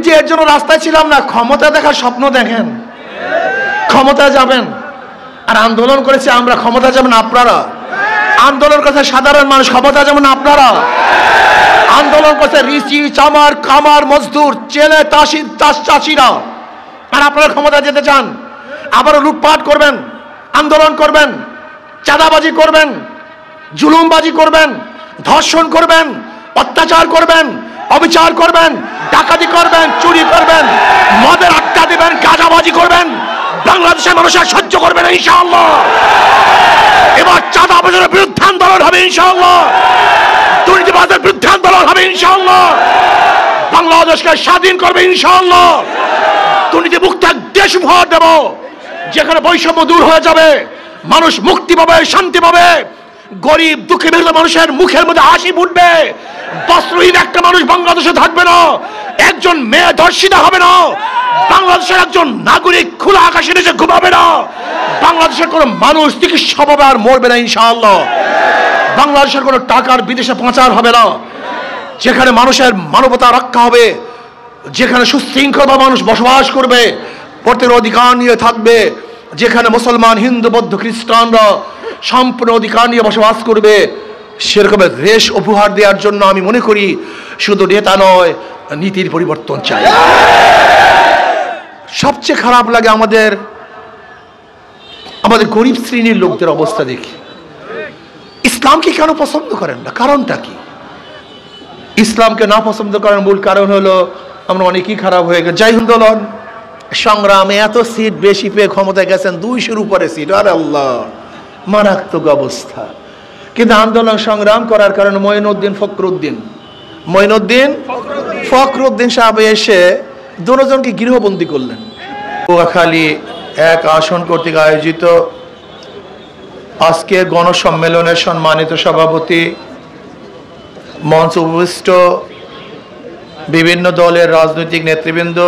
যে এর জন্য রাস্তায় ছিলাম না, ক্ষমতা দেখার স্বপ্ন দেখেন, ক্ষমতায় যাবেন। আর আন্দোলন করেছে আমরা, ক্ষমতা যাবেন আপনারা। আন্দোলন করছে সাধারণ মানুষ, ক্ষমতা যাবেন আপনারা। আন্দোলন করছে রিচি, চামার, কামার, মজদুর, চেলে, চাষিরা। আর আপনারা ক্ষমতা যেতে চান, আবারও লুটপাট করবেন, আন্দোলন করবেন, চাঁদাবাজি করবেন, জুলুমবাজি করবেন, ধর্ষণ করবেন, অত্যাচার করবেন, অবিচার করবেন, ডাকাতি করবেন, চুরি করবেন, মদের আড্ডা দিবেন, গাঁজাবাজি করবেন। বাংলাদেশের মানুষের সহ্য করবে না ইনশাআল্লাহ। এবার চাঁদাবাজের বিরুদ্ধে আন্দোলন হবে ইনশাআল্লাহ, দুর্নীতিবাজের বিরুদ্ধে আন্দোলন হবে ইনশাআল্লাহ। বাংলাদেশকে স্বাধীন করবে ইনশাআল্লাহ। দুর্নীতিমুক্ত এক দেশ উপহার দেব, যেখানে বৈষম্য দূর হয়ে যাবে, মানুষ মুক্তি পাবে, শান্তি পাবে, গরিব দুঃখী মেহনত মানুষের মুখের মধ্যে হাসি ফুটবে। বস্ত্রহীন একটা মানুষ বাংলাদেশে থাকবে না, একজন মেয়ে ধর্ষিতা হবে না, বাংলাদেশের একজন নাগরিক খোলা আকাশের নিচে ঘুমাবে না, বাংলাদেশের কোনো মানুষ চিকিৎসাভাবে আর মরবে না ইনশাআল্লাহ। বাংলাদেশের কোনো টাকার বিদেশে পাচার হবে না, যেখানে মানুষের মানবতা রক্ষা হবে, যেখানে সুশৃঙ্খল মানুষ বসবাস করবে, প্রত্যেক অধিকার নিয়ে থাকবে, যেখানে মুসলমান, হিন্দু, বৌদ্ধ, খ্রিস্টানরা সম্পূর্ণ অধিকার নিয়ে বসবাস করবে, সেরকমের দেশ উপহার দেওয়ার জন্য আমি মনে করি শুধু নেতা নয়, নীতির পরিবর্তন চাই। সবচেয়ে খারাপ লাগে আমাদের গরিব শ্রেণীর লোকদের অবস্থা দেখি। ইসলামকে কেন পছন্দ করেন না? কারণটা কি? ইসলামকে না পছন্দ করার মূল কারণ হলো আমরা অনেকেই খারাপ হয়ে গেছে। যাই আন্দোলন সংগ্রামে এত সিট বেশি পেয়ে ক্ষমতায় গেছেন, 200-র উপরে সিট। আরে আল্লাহ, মারাত্মক অবস্থা। কিন্তু আন্দোলন সংগ্রাম করার কারণে মঈনুদ্দিন ফখরুদ্দিন সাহেব এসে দুজনকে গৃহবন্দী করলেন। নোয়াখালী এক আসন কর্তৃক আয়োজিত আজকের গণসম্মেলনের সম্মানিত সভাপতি, মঞ্চ উপবিষ্ট বিভিন্ন দলের রাজনৈতিক নেতৃবৃন্দ,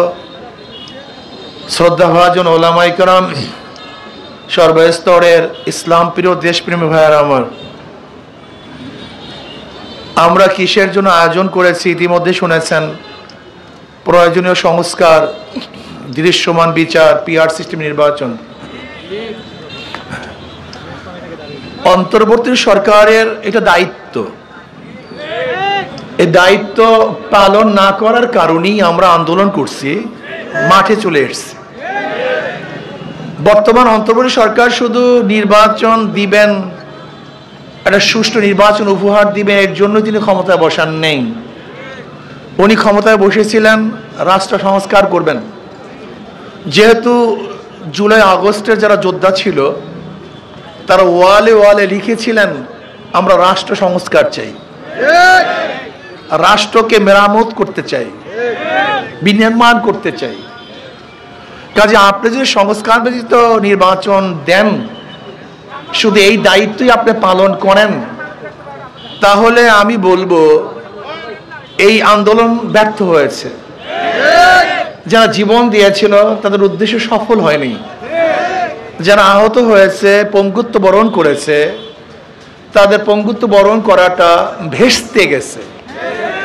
শ্রদ্ধাভাজন ওলামায়ে কেরাম, সর্বস্তরের ইসলাম প্রিয় দেশপ্রেমী ভাইয়েরা আমার, আমরা কিসের জন্য আয়োজন করেছি ইতিমধ্যে শুনেছেন। প্রয়োজনীয় সংস্কার, দৃশ্যমান বিচার, পিআর সিস্টেম, নির্বাচন। অন্তর্বর্তী সরকারের এটা দায়িত্ব। এই দায়িত্ব পালন না করার কারণেই আমরা আন্দোলন করছি, মাঠে চলে এসেছি। বর্তমান অন্তর্বর্তী সরকার শুধু নির্বাচন দিবেন, একটা সুষ্ঠু নির্বাচন উপহার দিবেন, এর জন্য তিনি ক্ষমতায় বসান নেই। উনি ক্ষমতায় বসেছিলেন রাষ্ট্র সংস্কার করবেন। যেহেতু জুলাই আগস্টের যারা যোদ্ধা ছিল তারা ওয়ালে ওয়ালে লিখেছিলেন আমরা রাষ্ট্র সংস্কার চাই, রাষ্ট্রকে মেরামত করতে চাই, বিনির্মাণ করতে চাই। কাজে আপনি যদি সংস্কার ব্যতীত নির্বাচন দেন, শুধু এই দায়িত্বই আপনি পালন করেন, তাহলে আমি বলবো এই আন্দোলন ব্যর্থ হয়েছে। যারা জীবন দিয়েছিল তাদের উদ্দেশ্য সফল হয়নি। যারা আহত হয়েছে, পঙ্গুত্ব বরণ করেছে, তাদের পঙ্গুত্ব বরণ করাটা ভেস্তে গেছে,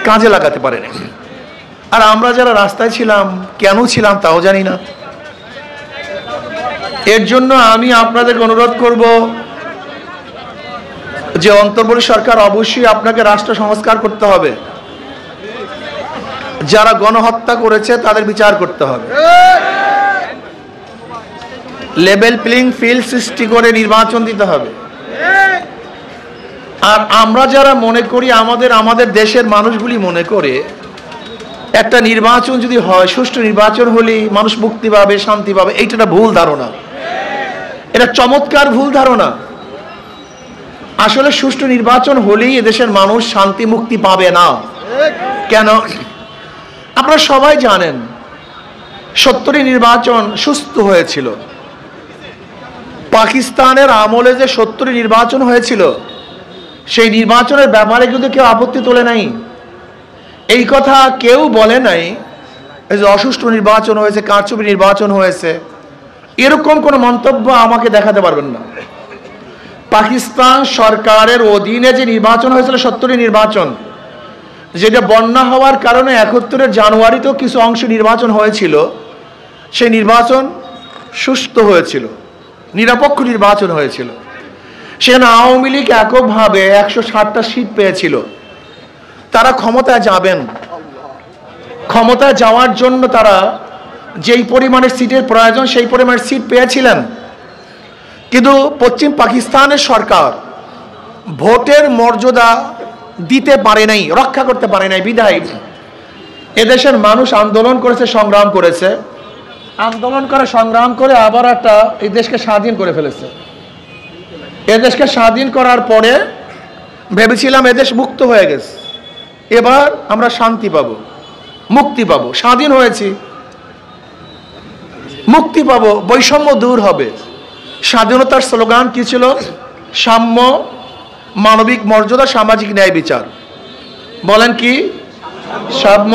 কাজে লাগাতে পারেনি। আর আমরা যারা রাস্তায় ছিলাম, কেন ছিলাম তাও জানি না। এর জন্য আমি আপনাদেরকে অনুরোধ করব যে অন্তর্বর্তী সরকার অবশ্যই আপনাকে রাষ্ট্র সংস্কার করতে হবে। যারা গণহত্যা করেছে তাদের বিচার করতে হবে। লেভেল প্লেইং ফিল্ড সৃষ্টি করে নির্বাচন দিতে হবে। আর আমরা যারা মনে করি, আমাদের দেশের মানুষগুলি মনে করে একটা নির্বাচন যদি হয়, সুষ্ঠু নির্বাচন হলেই মানুষ মুক্তি পাবে, শান্তি পাবে, এইটা একটা ভুল ধারণা। এটা চমৎকার ভুল ধারণা। আসলে সুষ্ঠু নির্বাচন হলেই এদেশের মানুষ শান্তি মুক্তি পাবে না। কেন? আপনারা সবাই জানেন 70 নির্বাচন সুস্থ হয়েছিল। পাকিস্তানের আমলে যে 70 নির্বাচন হয়েছিল, সেই নির্বাচনের ব্যাপারে কিন্তু কেউ আপত্তি তোলে নাই। এই কথা কেউ বলে নাই যে অসুষ্ঠু নির্বাচন হয়েছে, কারচুপি নির্বাচন হয়েছে। এরকম কোনো মন্তব্য আমাকে দেখাতে পারবেন না। পাকিস্তান সরকারের অধীনে যে নির্বাচন হয়েছিল 70 নির্বাচন, যেটা বন্যা হওয়ার কারণে 71-এর জানুয়ারিতেও কিছু অংশ নির্বাচন হয়েছিল, সেই নির্বাচন সুষ্ঠু হয়েছিল, নিরপেক্ষ নির্বাচন হয়েছিল। সেখানে আওয়ামী লীগ এককভাবে 160টা সিট পেয়েছিল। তারা ক্ষমতায় যাবেন, ক্ষমতায় যাওয়ার জন্য তারা যেই পরিমাণের সিটের প্রয়োজন সেই পরিমাণের সিট পেয়েছিলেন। কিন্তু পশ্চিম পাকিস্তানের সরকার ভোটের মর্যাদা দিতে পারে নাই, রক্ষা করতে পারে নাই। বিধায় এদেশের মানুষ আন্দোলন করেছে, সংগ্রাম করেছে, আন্দোলন করে সংগ্রাম করে আবার একটা এই দেশকে স্বাধীন করে ফেলেছে। এদেশকে স্বাধীন করার পরে ভেবেছিলাম এদেশ মুক্ত হয়ে গেছে, এবার আমরা শান্তি পাবো, মুক্তি পাবো, স্বাধীন হয়েছি, মুক্তি পাবো, বৈষম্য দূর হবে। স্বাধীনতার স্লোগান কি ছিল? সাম্য, মানবিক মর্যাদা, সামাজিক ন্যায় বিচার। বলেন কি? সাম্য,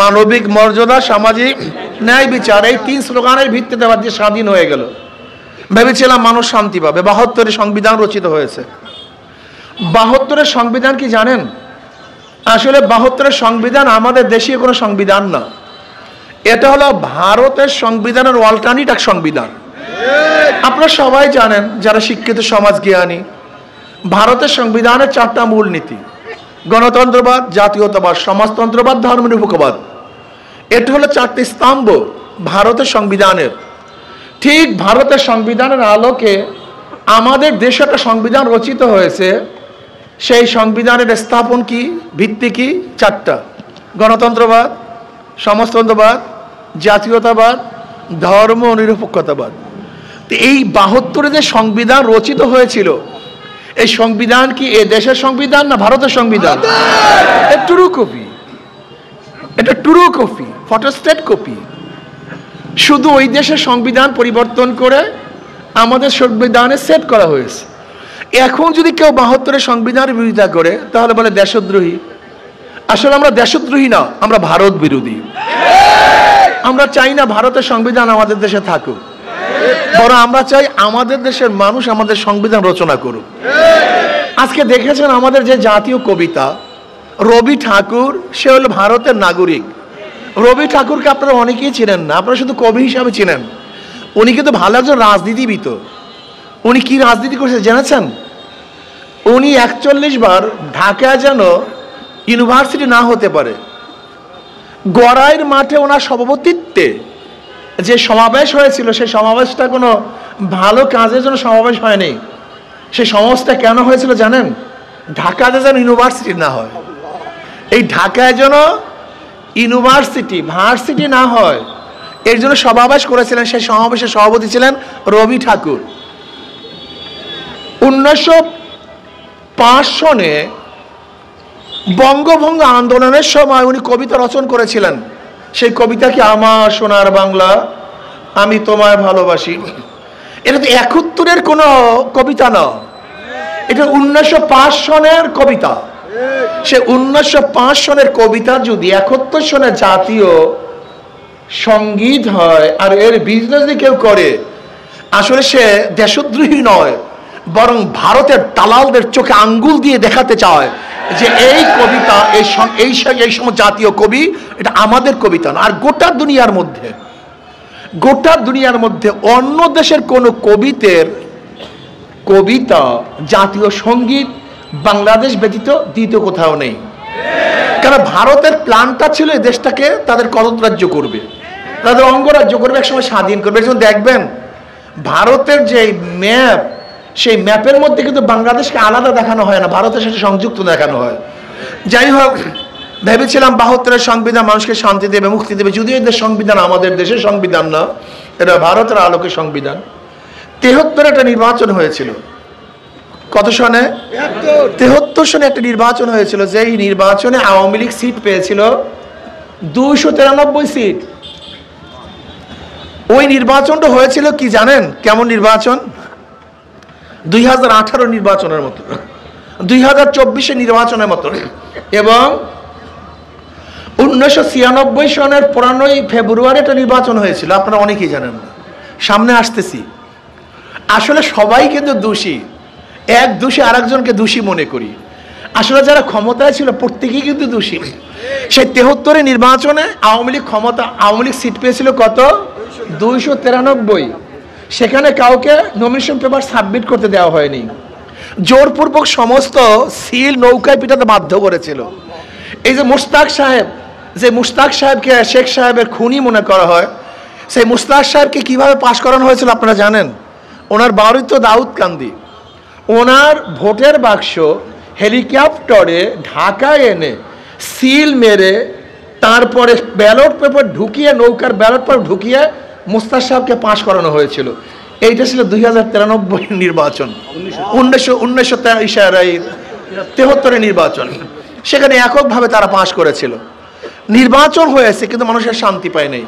মানবিক মর্যাদা, সামাজিক ন্যায় বিচার। এই 3 স্লোগানের ভিত্তিতে আবার যে স্বাধীন হয়ে গেল। ভেবেছিলাম মানুষ শান্তি পাবে। 72-এর সংবিধান রচিত হয়েছে। 72-এর সংবিধান কি জানেন? আসলে 72-এর সংবিধান আমাদের দেশীয় কোনো সংবিধান না, এটা হলো ভারতের সংবিধানের অল্টারনেট এক সংবিধান। আপনারা সবাই জানেন যারা শিক্ষিত সমাজ জ্ঞানী, ভারতের সংবিধানের 4টা মূলনীতি: গণতন্ত্রবাদ, জাতীয়তাবাদ, সমাজতন্ত্রবাদ, ধর্মনিরপেক্ষবাদ। এটা হলো 4টি স্তম্ভ ভারতের সংবিধানের। ঠিক ভারতের সংবিধানের আলোকে আমাদের দেশে একটা সংবিধান রচিত হয়েছে। সেই সংবিধানের স্থাপন কি, ভিত্তি কি? 4টা: গণতন্ত্রবাদ, সমাজতন্ত্রবাদ, জাতীয়তাবাদ, ধর্ম নিরপেক্ষতাবাদ। এই 72-এ যে সংবিধান রচিত হয়েছিল, এই সংবিধান কি এ দেশের সংবিধান না ভারতের সংবিধান? এটা ট্রু কপি, এটা ট্রু কপি, ফটোস্টেট কপি। শুধু ওই দেশের সংবিধান পরিবর্তন করে আমাদের সংবিধানে সেট করা হয়েছে। এখন যদি কেউ 72-এর সংবিধানের বিরোধিতা করে তাহলে বলে দেশদ্রোহী। আসলে আমরা দেশদ্রোহী না, আমরা ভারত বিরোধী। আমরা চাই না ভারতের সংবিধান আমাদের দেশে থাকুক, বরং আমরা চাই আমাদের দেশের মানুষ আমাদের সংবিধান রচনা করুক। আজকে দেখেছেন আমাদের যে জাতীয় কবিতা, রবি ঠাকুর, সে হলো ভারতের নাগরিক। রবি ঠাকুরকে আপনারা অনেকেই চিনেন না, আপনারা শুধু কবি হিসাবে চিনেন। উনি কিন্তু ভালো একজন রাজনীতিবিদ। উনি কি রাজনীতি করেছে জেনেছেন? উনি 41 বার ঢাকায় যেন ইউনিভার্সিটি না হতে পারে, গড়াইয়ের মাঠে ওনার সভাপতিত্বে যে সমাবেশ হয়েছিল, সেই সমাবেশটা কোনো ভালো কাজের জন্য সমাবেশ হয়নি। সেই সমাবেশটা কেন হয়েছিল জানেন? ঢাকাতে যেন ইউনিভার্সিটি না হয়, এই ঢাকায় যেন ইউনিভার্সিটি ভার্সিটি না হয়, এর জন্য সমাবেশ করেছিলেন। সেই সমাবেশের সভাপতি ছিলেন রবি ঠাকুর। 1905 সনে বঙ্গভঙ্গ আন্দোলনের সময় উনি কবিতা রচনা করেছিলেন। সেই কবিতা কি? আমার সোনার বাংলা, আমি তোমায় ভালোবাসি। এটা তো 71-এর কোনো কবিতা না, এটা 1905 সনের কবিতা। সে 1905 সনের কবিতা যদি 71 সনে জাতীয় সঙ্গীত হয় আর এর বিজনেস যদি কেউ করে, আসলে সে দেশদ্রোহী নয়, বরং ভারতের দালালদের চোখে আঙ্গুল দিয়ে দেখাতে চায় যে এই কবিতা, এই সময় জাতীয় কবি, এটা আমাদের কবিতা না। আর গোটা দুনিয়ার মধ্যে অন্য দেশের কোনো কবিতা জাতীয় সঙ্গীত বাংলাদেশ ব্যতীত দ্বিতীয় কোথাও নেই। কারণ ভারতের প্ল্যানটা ছিল এই দেশটাকে তাদের কদরাজ্য করবে, তাদের অঙ্গরাজ্য করবে, একসময় স্বাধীন করবে। যেমন দেখবেন ভারতের যে ম্যাপ, সেই ম্যাপের মধ্যে কিন্তু বাংলাদেশকে আলাদা দেখানো হয় না, ভারতের সাথে সংযুক্ত দেখানো হয়। যাই হোক, ভেবেছিলাম 72-এর সংবিধান মানুষকে শান্তি দেবে, মুক্তি দেবে। যদিও এদের সংবিধান আমাদের দেশের সংবিধান না, এটা ভারতের আলোকে সংবিধান। 73-এ একটা নির্বাচন হয়েছিল। কত সনে? 73 সনে একটা নির্বাচন হয়েছিল, যেই নির্বাচনে আওয়ামী লীগ সিট পেয়েছিল 293 সিট। ওই নির্বাচনটা হয়েছিল কি জানেন? কেমন নির্বাচন? 2018 নির্বাচনের মতো, 2024 নির্বাচনের মতো। এবং 1996 সনের 15 ফেব্রুয়ারি একটা নির্বাচন হয়েছিল, আপনারা অনেকেই জানেন না, সামনে আসতেছি। আসলে সবাই কিন্তু দোষী, এক দোষী আরেকজনকে দোষী মনে করি। আসলে যারা ক্ষমতায় ছিল প্রত্যেকেই কিন্তু দোষী। সেই 73 নির্বাচনে আওয়ামী লীগ সিট পেয়েছিল কত? 293। সেখানে কাউকে নমিনেশন পেপার সাবমিট করতে দেওয়া হয়নি, জোরপূর্বক সমস্ত সিল নৌকায় পিটাতে বাধ্য করেছিল। এই যে মুশতাক সাহেবকে শেখ সাহেবের খুনি মনে করা হয়, সেই মুশতাক সাহেবকে কিভাবে পাশ করানো হয়েছিল আপনারা জানেন? ওনার বাড়ি তো দাউদকান্দি, ওনার ভোটের বাক্স হেলিকপ্টারে ঢাকায় এনে সিল মেরে তারপরে ব্যালট পেপার ঢুকিয়ে, নৌকার ব্যালট পেপার ঢুকিয়ে মুশতাক সাহেবকে পাশ করানো হয়েছিল। এইটা ছিল 2093 নির্বাচন, 1973 নির্বাচন। সেখানে এককভাবে তারা পাশ করেছিল। নির্বাচন হয়েছে কিন্তু মানুষের শান্তি পায় নাই।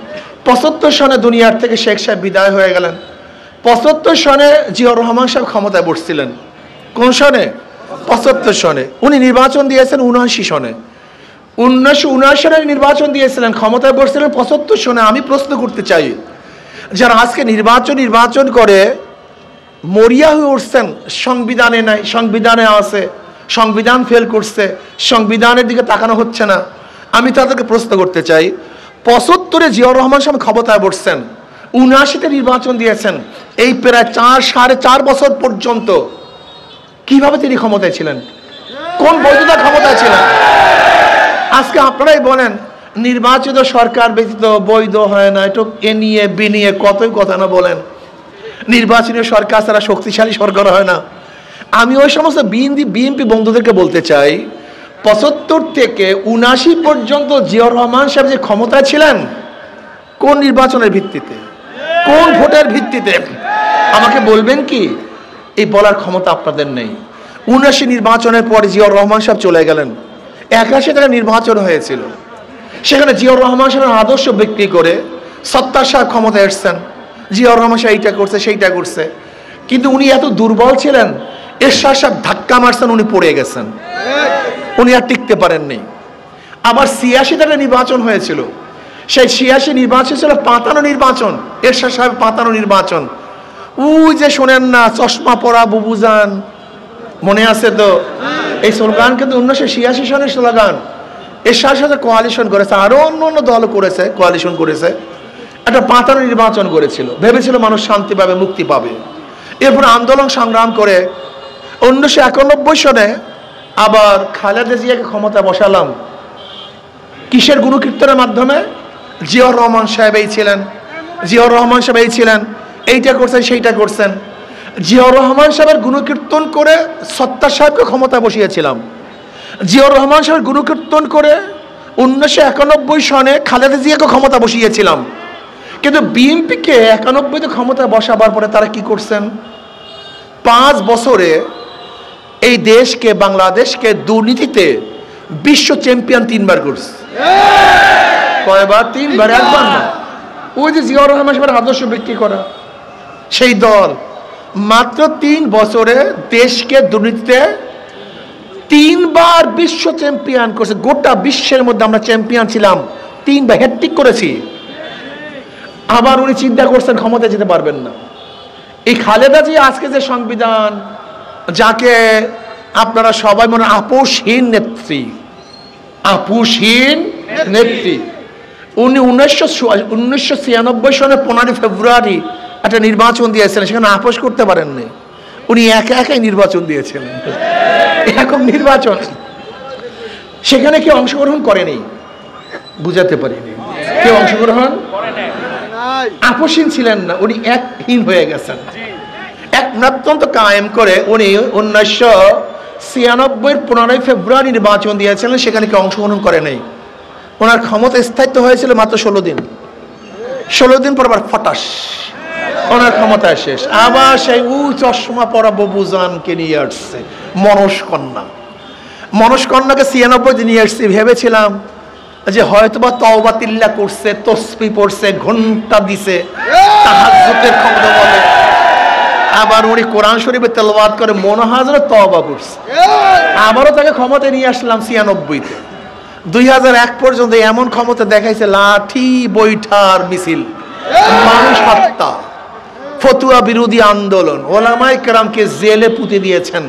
75 সনে দুনিয়ার থেকে শেখ সাহেব বিদায় হয়ে গেলেন। 75 সনে জিয়াউর রহমান সাহেব ক্ষমতায় বসছিলেন। কোন সনে? 75 সনে। উনি নির্বাচন দিয়েছেন 79 সনে। 1979 সনে নির্বাচন দিয়েছিলেন, ক্ষমতায় বসছিলেন 75 সনে। আমি প্রশ্ন করতে চাই, যারা আজকে নির্বাচন করে মরিয়া হয়ে উঠছেন, সংবিধানে নাই, সংবিধানে আছে, সংবিধান ফেল করছে, সংবিধানের দিকে তাকানো হচ্ছে না, আমি তাদেরকে প্রশ্ন করতে চাই, 75-এ জিয়াউর রহমান সাহেব ক্ষমতায় বসছেন, 79-তে নির্বাচন দিয়েছেন, এই প্রায় 4.5 বছর পর্যন্ত কিভাবে তিনি ক্ষমতায় ছিলেন? কোন বৈধতা ক্ষমতায় ছিলেন? আজকে আপনারাই বলেন নির্বাচিত সরকার ব্যতীত বৈধ হয় না, একটু এ নিয়ে বিনিয়ে কতই কথা না বলেন, নির্বাচনী সরকার ছাড়া শক্তিশালী সরকার হয় না। আমি ওই সমস্ত বিএনপি বন্ধুদেরকে বলতে চাই, 75 থেকে 79 পর্যন্ত জিয়াউর রহমান সাহেব যে ক্ষমতায় ছিলেন, কোন নির্বাচনের ভিত্তিতে, কোন ভোটের ভিত্তিতে? আমাকে বলবেন কি? এই বলার ক্ষমতা আপনাদের নেই। 79 নির্বাচনের পরে জিয়াউর রহমান সাহেব চলে গেলেন। 81 থেকে নির্বাচন হয়েছিল, সেখানে জিয়াউর রহমান সাহেবের আদর্শ বিক্রি করে সত্তার সাহেব ক্ষমতায় এসছেন। জিয়াউর রহমান সাহেব এইটা করছে, সেইটা করছে, কিন্তু উনি এত দুর্বল ছিলেন, এরশাদ সাহেব ধাক্কা মারছেন, উনি পড়ে গেছেন, উনি আর টিকতে পারেননি। আবার 86 থেকে নির্বাচন হয়েছিল, সেই 86 নির্বাচন ছিল 55 নির্বাচন, এরশাদ সাহেব 55 নির্বাচন। ওই যে শোনেন না, চশমা পরা বুবুজান, মনে আছে তো? এই স্লোগান কিন্তু 1986 সনের স্লোগান। এরশাদ সাথে কোয়ালিশন করেছে, আরো অন্য দল করেছে, কোয়ালিশন করেছে, একটা 55 নির্বাচন করেছিল, ভেবেছিল মানুষ শান্তি পাবে, মুক্তি পাবে। এরপর আন্দোলন সংগ্রাম করে 1991 সনে আবার খালেদা জিয়াকে ক্ষমতা বসালাম। কিসের গুণকীর্তনের মাধ্যমে? জিয়াউর রহমান সাহেব এই ছিলেন, এইটা করছেন, সেইটা করছেন। জিয়াউর রহমান সাহেবের গুণকীর্তন করে সত্তার সাহেবকে ক্ষমতা বসিয়েছিলাম। জিয়াউর রহমান সাহেবের গুণকীর্তন করে 1991 সনে খালেদা জিয়াকে ক্ষমতা বসিয়েছিলাম। কিন্তু বিএনপিকে 91-তে ক্ষমতা বসাবার পরে তারা কি করছেন? 5 বছরে এই দেশকে, বাংলাদেশকে দুর্নীতিতে বিশ্ব চ্যাম্পিয়ন 3বার করছে। কয়বার? 3বার, একবার না। ওই যে জিয়াউর রহমান সাহেবের আদর্শ বিক্রি করা সেই দল মাত্র 3 বছরে দেশকে দুর্নীতিতে 3বার বিশ্ব চ্যাম্পিয়ন করছে। গোটা বিশ্বের মধ্যে আমরা চ্যাম্পিয়ন ছিলাম, 3বার হ্যাট্রিক করেছি। আবার উনি চিন্তা করছেন ক্ষমতায় যেতে পারবেন না। এই খালেদা জি আজকে যে সংবিধান, যাকে আপনারা সবাই মনে আপোষহীন নেত্রী, উনি 1996 সনের 15 ফেব্রুয়ারি একটা নির্বাচন দিয়েছিলেন, সেখানে আপোষ করতে পারেননি। উনি একাই নির্বাচন দিয়েছিলেন, এরকম নির্বাচন। সেখানে কেউ অংশগ্রহণ করেনি, বুঝাতে পারিনি, কেউ অংশগ্রহণ আপোষহীন ছিলেন না, উনি একহীন হয়ে গেছেন। এক নেতৃত্ব কায়েম করে উনি 1996 15 ফেব্রুয়ারি নির্বাচন দিয়েছিলেন, সেখানে কেউ অংশগ্রহণ করে নাই। ওনার ক্ষমতা স্থায়িত্ব হয়েছিল মাত্র 16 দিন। 16 দিন পর আবার ফটাস ওনার ক্ষমতা শেষ। আবার সেই চশমা পরা ববুজানকে নিয়ে আসছে, মনস্কন্যাকে 96 দিন নিয়ে আসছে। ভেবেছিলাম যে হয়তোবা তওবা তিল্লা করছে, তসবিহ পড়ছে, ঘন্টা দিছে, তাহাজ্জুদের ক্ষমতা বলে। আবার উনি কোরআন শরীফে তেলাওয়াত করে মনে হয় যেন তওবা করছে। আবারও তাকে ক্ষমতায় নিয়ে আসলাম 96-তে। 2001 পর্যন্ত এমন ক্ষমতা দেখাইছে, লাঠি বৈঠার মিছিল, মানুষ হত্যা, ফতুয়া বিরোধী আন্দোলন, ওলামায়ে কেরামকে জেলে পুঁতে দিয়েছেন।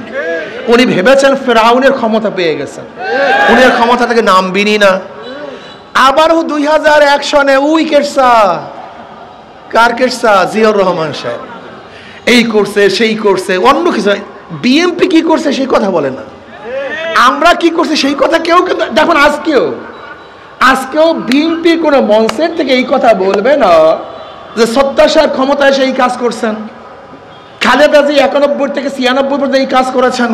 উনি ভেবেছেন ফেরাউনের ক্ষমতা পেয়ে গেছেন, উনি আর ক্ষমতা থেকে নামবেনই না। আবারও 2001 সনে উই কেটসা, কার কেটসা? জিয়াউর রহমান সাহেব এই করছে সেই করছে, অন্য কিছু। বিএনপি কি করছে সেই কথা বলে না, আমরা কি করছি সেই কথা কেউ কিন্তু দেখুন। আজকেও বিএনপি কোনো মঞ্চের থেকে এই কথা বলবে না যে সত্তাসার ক্ষমতায় সেই কাজ করছেন। খালেদা জি 91 থেকে 96 পর্যন্ত এই কাজ করেছেন,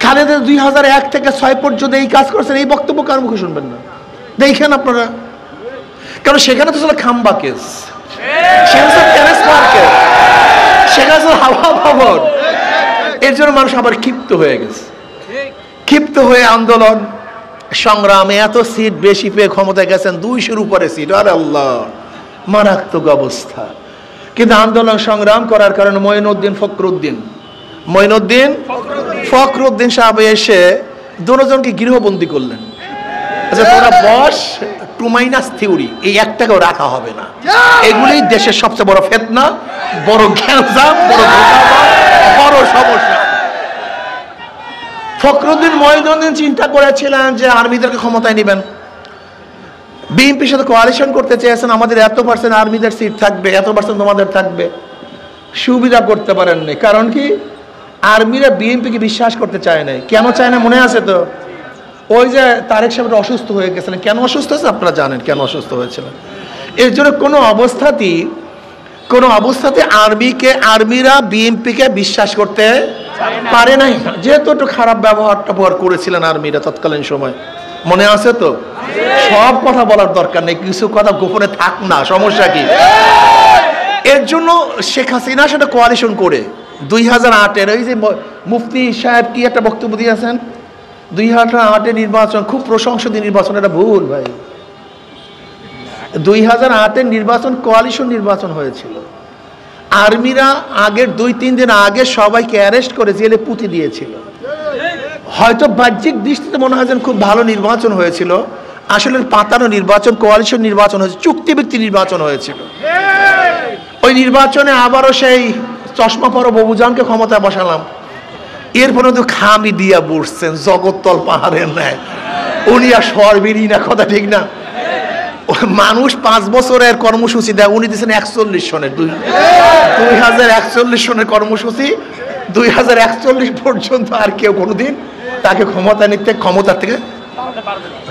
খালেদা 2001 থেকে 6 পর্যন্ত এই কাজ করেছেন। এই বক্তব্য কার মুখে শুনবেন না, দেখেন আপনারা। কারণ সেখানে তো ছিল খাম্বা কেস, সেখানে ছিল টেরেস মার্কেট, সেখানে ছিল হাওয়া ভবন। এর জন্য মানুষ আবার ক্ষিপ্ত হয়ে গেছে, ক্ষিপ্ত হয়ে আন্দোলন সংগ্রামে এত সিট বেশি পেয়ে ক্ষমতায় গেছেন, 200-র উপরে সিট। আরে আল্লাহ, মারাত্মক অবস্থা। কিন্তু আন্দোলন সংগ্রাম করার কারণে মঈনুদ্দিন ফখরুদ্দিন সাহেব এসে দুজনকে গৃহবন্দী করলেন। আচ্ছা তোরা বস, টু মাইনাস থিওরি এই একটাকেও রাখা হবে না। এগুলোই দেশের সবচেয়ে বড় ফিতনা, বড় গ্যাঞ্জাম, বড় সমস্যা। ফখরুদ্দিন মঈনুদ্দিন চিন্তা করেছিলেন যে আর্মিদেরকে ক্ষমতায় নেবেন, বিএনপির সাথে কোয়ালিশন করতে চেয়েছেন, আমাদের এত% আর্মিদের সিট থাকবে, এত% তোমাদের থাকবে। সুবিধা করতে পারেননি। কারণ কি? আর্মিরা বিএনপিকে বিশ্বাস করতে চায় নাই। কেন চায় না মনে আছে তো? ওই যে তারেক সাহেব অসুস্থ হয়ে গেছিলেন। কেন অসুস্থ হয়েছে আপনারা জানেন, কেন অসুস্থ হয়েছিলেন। এর জন্য কোনো অবস্থাতে আর্মিরা বিএনপিকে বিশ্বাস করতে পারে নাই, যেহেতু একটু খারাপ ব্যবহার করেছিলেন আর্মিরা তৎকালীন সময়। মনে আছে তো? সব কথা বলার দরকার নেই, কিছু কথা গোপনে থাক না, সমস্যা কি? এর জন্য শেখ হাসিনা সেটা কোয়ালিশন করে 2008-এর ওই যে মুফতি সাহেব কি একটা বক্তব্য দিয়েছেন, 2008-এর নির্বাচন খুব প্রশংসনীয় নির্বাচন। এটা ভুল ভাই। 2008-এর নির্বাচন কোয়ালিশন নির্বাচন হয়েছিল। আর্মিরা আগের 2-3 দিন আগে সবাইকে অ্যারেস্ট করে জেলে পুঁতে দিয়েছিল। হয়তো বাহ্যিক দৃষ্টিতে মনে হয় যেন খুব ভালো নির্বাচন হয়েছিল, আসলে পাতানো নির্বাচন, কোয়ালিশন নির্বাচন হয়েছে, চুক্তিভিত্তিক নির্বাচন হয়েছিল। ওই নির্বাচনে আবারও সেই চশমা পরা বাবুজানকে ক্ষমতায় বসালাম। এরপরে তো খামি দিয়া বসছেন জগত্তল পাহাড়ের ন্যায়, উনি আর সরবেরই না, কথা ঠিক না। মানুষ 5 বছরের কর্মসূচি দেয়, উনি দিচ্ছেন 41 সনের 2041 সনের কর্মসূচি। 2041 পর্যন্ত আর কেউ কোনোদিন তাকে ক্ষমতা থেকে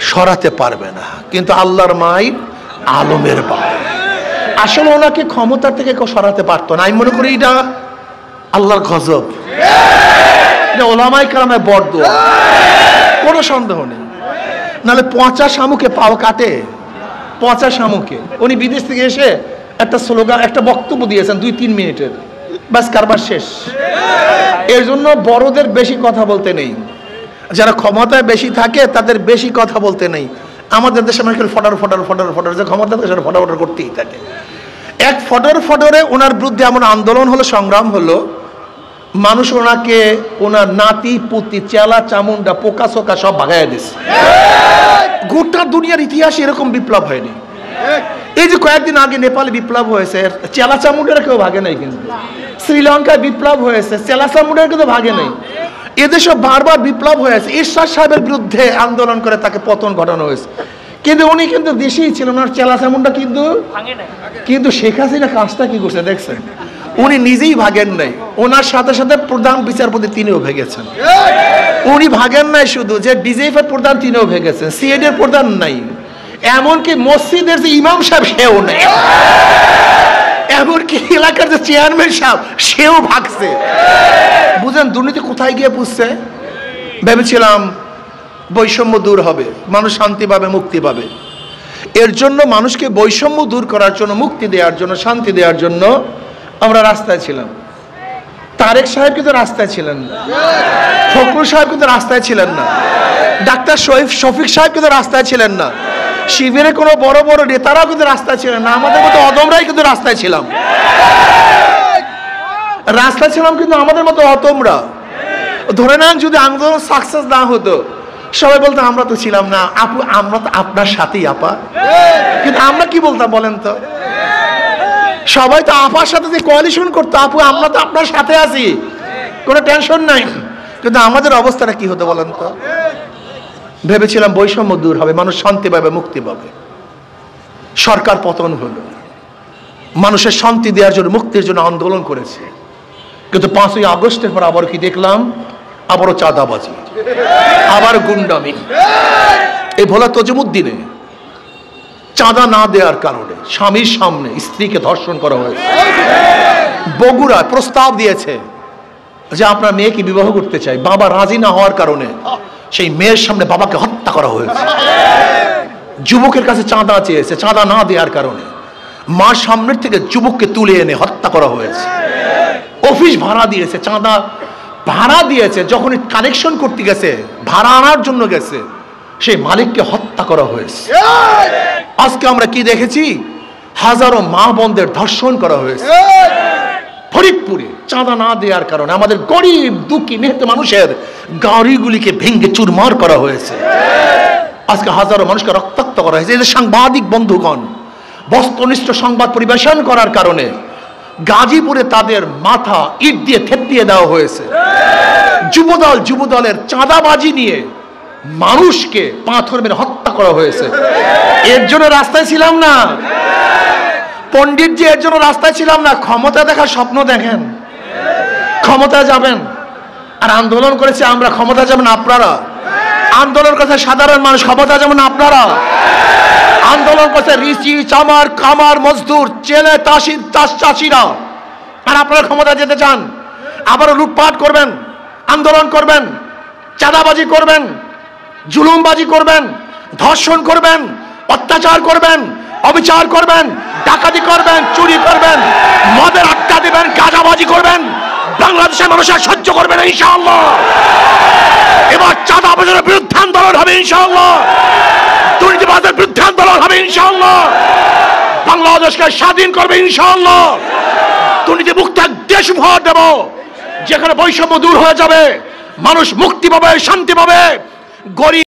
সরাতে পারবে না। কিন্তু আল্লাহর মাইর আলমের বাপ, আসলে ওনাকে ক্ষমতা থেকে কেউ সরাতে পারতো না। আমি মনে করি এটা আল্লাহর গজব, এটা ওলামায়ে কেরামের বরদোয়া, কোনো সন্দেহ নেই। নাহলে পচা শামুকে পাও কাটে, পচা শামুকে। উনি বিদেশ থেকে এসে একটা স্লোগান, একটা বক্তব্য দিয়েছেন 2-3 মিনিটের, বাস কারবার শেষ। এর জন্য বড়দের বেশি কথা বলতে নেই, যারা ক্ষমতায় বেশি থাকে তাদের বেশি কথা বলতে নেই। আমাদের দেশে মানুষ ফটার যে ক্ষমতা থাকে সেটা ফটাফট করতেই থাকে। এক ফটরে ওনার বিরুদ্ধে এমন আন্দোলন হলো, সংগ্রাম হলো, মানুষ ওনাকে, ওনার নাতি পুতি, চেলা চামুন্ডা, পোকা সোকা সব ভাগাইয়া দিচ্ছে। গোটা দুনিয়ার ইতিহাসে এরকম বিপ্লব হয়নি। এই যে কয়েকদিন আগে নেপালে বিপ্লব হয়েছে, চেলা চামুন্ডারা কেউ ভাগে নাই। কিন্তু শ্রীলঙ্কায় বিপ্লব হয়েছে, চেলা চামুন্ডারা কিন্তু ভাগে নাই। এদেশে বারবার বিপ্লব হয়েছে, এরশাদ সাহেবের বিরুদ্ধে আন্দোলন করে তাকে পতন ঘটানো হয়েছে, কিন্তু উনি কিন্তু দেশেই ছিলেন। ওনার চেলা চামুন্ডা কিন্তু শেখ হাসিনা কাজটা কি করছে দেখছেন? উনি নিজেই ভাগেন নাই, ওনার সাথে সাথে প্রধান বিচারপতি তিনিও ভেগেছেন। উনি ভাগেন নাই শুধু, যে ডিজিএফ এর প্রধান তিনিও ভেগেছেন, সিআইডি এর প্রধান নাই, এমনকি মসজিদের যে ইমাম সাহেব সেও নেই, এমনকি এলাকার যে চেয়ারম্যান সাহেব সেও ভাগছে। বুঝেন দুর্নীতি কোথায় গিয়ে পুষছে? ভেবেছিলাম বৈষম্য দূর হবে, মানুষ শান্তি পাবে, মুক্তি পাবে। এর জন্য মানুষকে বৈষম্য দূর করার জন্য, মুক্তি দেওয়ার জন্য, শান্তি দেওয়ার জন্য আমরা রাস্তায় ছিলাম। তারেক সাহেব কিন্তু রাস্তায় ছিলেন না, ফখরুল সাহেব কিন্তু রাস্তায় ছিলেন না, ডাক্তার শফিক সাহেব কিন্তু রাস্তায় ছিলেন না, শিবিরের কোনো বড় বড় নেতারাও কিন্তু রাস্তায় ছিলেন না, আমাদের মতো অদমরাই কিন্তু রাস্তায় ছিলাম। কিন্তু আমাদের মতো অতমরা। ধরে নেন যদি আন্দোলন সাকসেস না হতো, সবাই বলতো আমরা তো ছিলাম না, আপু আমরা তো আপনার সাথেই আপা। কিন্তু আমরা কি বলতাম বলেন তো? সবাই তো আপার সাথে যে কোয়ালিশন করতো, আপু আমরা তো আপনার সাথে আছি, কোনো টেনশন নাই। কিন্তু আমাদের অবস্থাটা কি হতো বলেন তো? ভেবেছিলাম বৈষম্য দূর হবে, মানুষ শান্তি পাবে, মুক্তি পাবে। সরকার পতন হলো, মানুষের শান্তি দেওয়ার জন্য, মুক্তির জন্য আন্দোলন করেছে। কিন্তু 5ই আগস্টের পর আবার কি দেখলাম? আবারও চাঁদাবাজি, আবার গুন্ডামি। এই ভোলা তজিমুদ্দিনে চাঁদা না দেওয়ার কারণে স্বামীর সামনে স্ত্রীকে ধর্ষণ করা হয়েছে। বগুড়া প্রস্তাব দিয়েছে যে আপনার মেয়েকে বিবাহ করতে চাই, বাবা রাজি না হওয়ার কারণে সেই মেয়ের সামনে বাবাকে হত্যা করা হয়েছে। যুবকের কাছে চাঁদা চেয়েছে, চাঁদা না দেওয়ার কারণে মার সামনের থেকে যুবককে তুলে এনে হত্যা করা হয়েছে। অফিস ভাড়া দিয়েছে, চাঁদা ভাড়া দিয়েছে, যখন কালেকশন করতে গেছে, ভাড়া আনার জন্য গেছে, সেই মালিককে হত্যা করা হয়েছে। আজকে আমরা কি দেখেছি? হাজারো মা বোনদের ধর্ষণ করা হয়েছে ফরিদপুরে চাঁদা না দেওয়ার কারণে। আমাদের গরিব দুঃখী মেহনত মানুষের গাড়িগুলিকে ভেঙে চুরমার করা হয়েছে। আজকে হাজারো মানুষকে রক্তাক্ত করা হয়েছে। এই যে সাংবাদিক বন্ধুগণ বস্তুনিষ্ঠ সংবাদ পরিবেশন করার কারণে গাজীপুরে তাদের মাথা ইট দিয়ে থেতলিয়ে দেওয়া হয়েছে। যুবদলের চাঁদাবাজি নিয়ে মানুষকে পাথর মেরে হত্যা করা হয়েছে। এর জন্য রাস্তায় ছিলাম না পণ্ডিতজি, এর জন্য রাস্তায় ছিলাম না। ক্ষমতা দেখার স্বপ্ন দেখেন, ক্ষমতায় যাবেন। আর আন্দোলন করেছে আমরা, ক্ষমতা যাবেন আপনারা। আন্দোলন করছে সাধারণ মানুষ, ক্ষমতা যাবেন আপনারা। আন্দোলন করছে রিচি, চামার, কামার, মজদুর, চেলে, চাষিরা। আর আপনারা ক্ষমতা যেতে চান, আবারও লুটপাট করবেন, আন্দোলন করবেন, চাঁদাবাজি করবেন, জুলুমবাজি করবেন, ধর্ষণ করবেন, অত্যাচার করবেন, অবিচার করবেন, ডাকাতি করবেন, চুরি করবেন, মদের আড্ডা দিবেন, গাঁজাবাজি করবেন। বাংলাদেশের মানুষের সহ্য করবেন ইনশাআল্লাহ। এবার চাঁদাবাজের বিরুদ্ধে আন্দোলন হবে ইনশাআল্লাহ, দুর্নীতিবাজের বিরুদ্ধে আন্দোলন হবে ইনশাআল্লাহ। বাংলাদেশকে স্বাধীন করবে ইনশাআল্লাহ। দুর্নীতি মুক্ত এক দেশ উপহার দেব, যেখানে বৈষম্য দূর হয়ে যাবে, মানুষ মুক্তি পাবে, শান্তি পাবে। গরিব